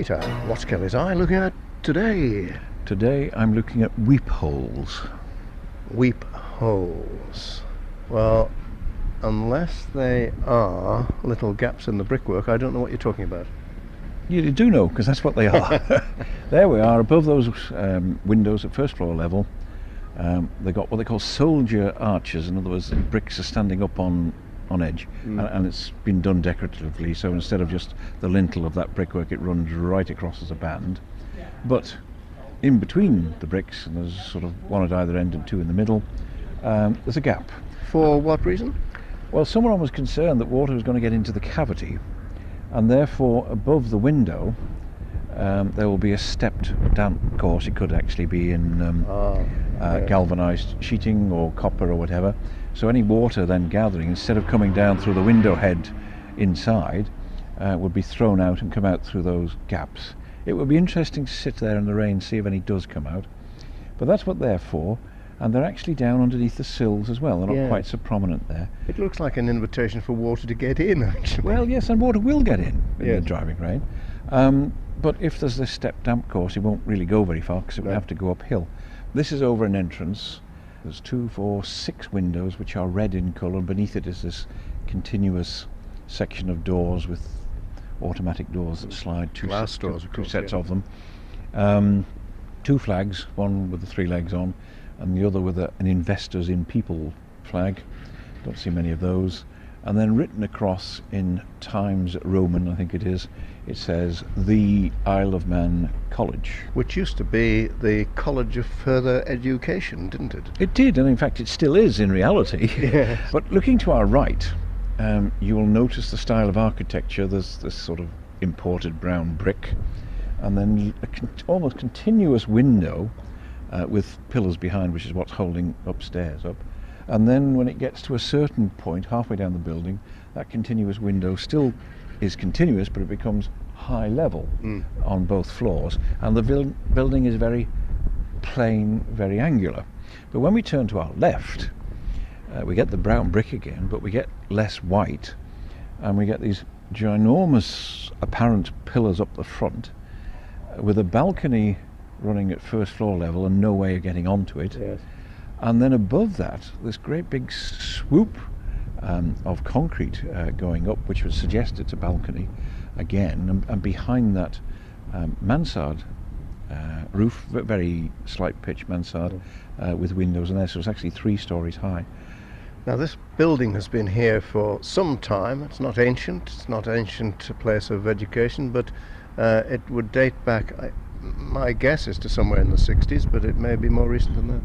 Peter, what's Kelly's eye looking at today? Today I'm looking at weep holes. Weep holes. Well, unless they are little gaps in the brickwork, I don't know what you're talking about. You do know, because that's what they are. There we are, above those windows at first floor level. They've got what they call soldier arches. In other words, the bricks are standing up on edge, and it's been done decoratively, so instead of just the lintel of that brickwork, it runs right across as a band. But in between the bricks, and there's sort of one at either end and two in the middle, there's a gap. For what reason? Well, someone was concerned that water was going to get into the cavity, and therefore above the window there will be a stepped damp course. It could actually be in galvanised sheeting or copper or whatever. So any water then gathering, instead of coming down through the window head inside, would be thrown out and come out through those gaps. It would be interesting to sit there in the rain, see if any does come out. But that's what they're for, and they're actually down underneath the sills as well. They're not quite so prominent there. It looks like an invitation for water to get in, actually. Well, yes, and water will get in the driving rain. But if there's this step damp course, it won't really go very far, because it would have to go uphill. This is over an entrance. There's 2, 4, 6 windows which are red in colour, and beneath it is this continuous section of doors with automatic doors that slide, two sets of them. 2 flags, one with the 3 legs on and the other with an Investors in People flag. Don't see many of those. And then written across in Times Roman, I think it is, it says the Isle of Man College. Which used to be the College of Further Education, didn't it? It did, and in fact it still is in reality. Yes. But looking to our right, you will notice the style of architecture. There's this sort of imported brown brick, and then almost continuous window with pillars behind, which is what's holding upstairs up. And then when it gets to a certain point halfway down the building, that continuous window still is continuous, but it becomes high level on both floors, and the building is very plain, very angular. But when we turn to our left, we get the brown brick again, but we get less white, and we get these ginormous apparent pillars up the front with a balcony running at first floor level and no way of getting onto it. Yes. And then above that, this great big swoop of concrete going up, which would suggest it's a balcony again, and behind that mansard roof, very slight pitch mansard with windows in there, so it's actually 3 stories high. Now this building has been here for some time. It's not ancient, place of education, but it would date back, my guess is to somewhere in the 60s, but it may be more recent than that.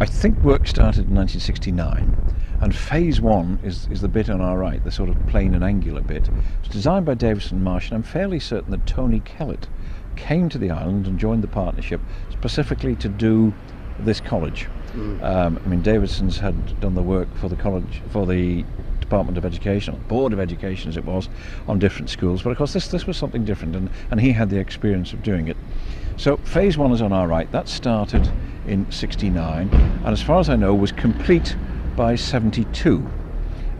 I think work started in 1969, and phase 1 is the bit on our right, the sort of plain and angular bit. It's designed by Davison Marsh, and I'm fairly certain that Tony Kellett came to the island and joined the partnership specifically to do this college. I mean, Davison's had done the work for the college, for the Department of Education, or Board of Education as it was, on different schools, but of course this was something different, and he had the experience of doing it. So phase 1 is on our right. That started in 69, and as far as I know was complete by 72.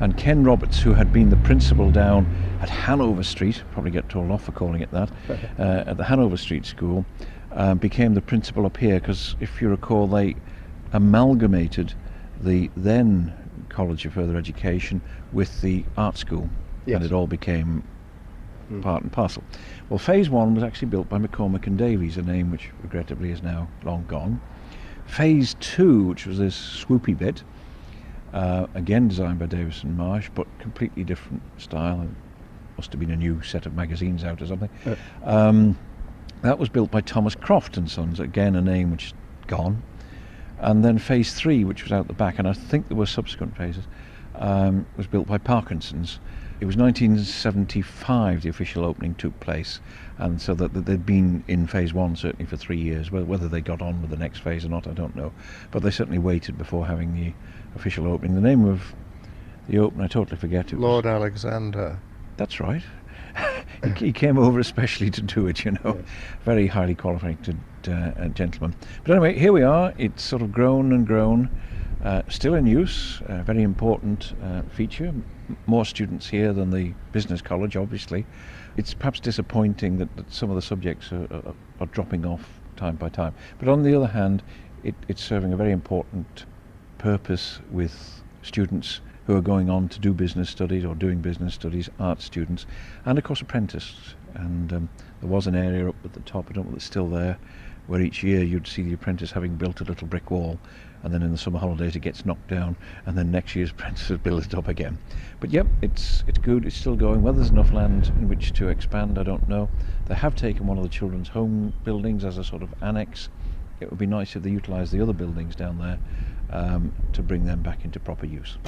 And Ken Roberts, who had been the principal down at Hanover Street, probably get told off for calling it that, at the Hanover Street School, became the principal up here, because if you recall, they amalgamated the then College of Further Education with the art school. Yes. And it all became part and parcel. Well, phase 1 was actually built by McCormick and Davies, a name which regrettably is now long gone. Phase 2, which was this swoopy bit, again designed by Davison Marsh, but completely different style. It must have been a new set of magazines out or something. That was built by Thomas Croft and Sons, again a name which is gone. And then phase 3, which was out the back, and I think there were subsequent phases, was built by Parkinson's, It was 1975 the official opening took place, and so that they'd been in phase one certainly for 3 years. Whether they got on with the next phase or not, I don't know, but they certainly waited before having the official opening. The name of the opener, I totally forget. It Lord was, Alexander. That's right. He came over especially to do it, you know. Yes. Very highly qualified gentleman. But anyway, here we are. It's sort of grown and grown. Still in use, a very important feature. More students here than the business college, obviously. It's perhaps disappointing that some of the subjects are dropping off time by time. But on the other hand, it's serving a very important purpose with students who are going on to do business studies or doing business studies, art students, and of course apprentices. And there was an area up at the top, I don't know if it's still there, where each year you'd see the apprentice having built a little brick wall, and then in the summer holidays it gets knocked down, and then next year's apprentices build it up again. But yep, it's good, it's still going. Whether there's enough land in which to expand, I don't know. They have taken one of the children's home buildings as a sort of annex. It would be nice if they utilised the other buildings down there to bring them back into proper use.